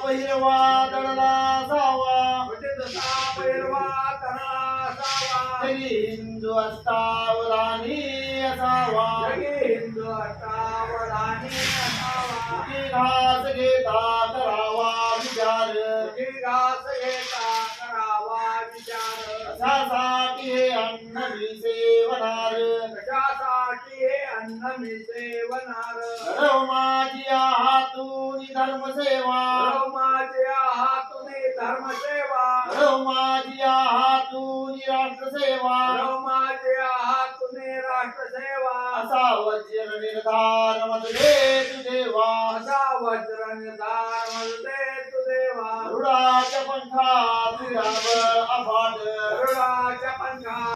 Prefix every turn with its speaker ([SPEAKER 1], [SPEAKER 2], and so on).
[SPEAKER 1] पहिरवा तळला असावा जगी हिंदू अष्टावधानी असावा की घास घेता करावा विचार कशासाठी हे अन्न मी सेवनार घडव माझ्या हातून धर्मसेवा घडव माझ्या हातून राष्ट्रसेवा असा वज्र निर्धार मधले तुदेवा रुडाच्या पंखा विराम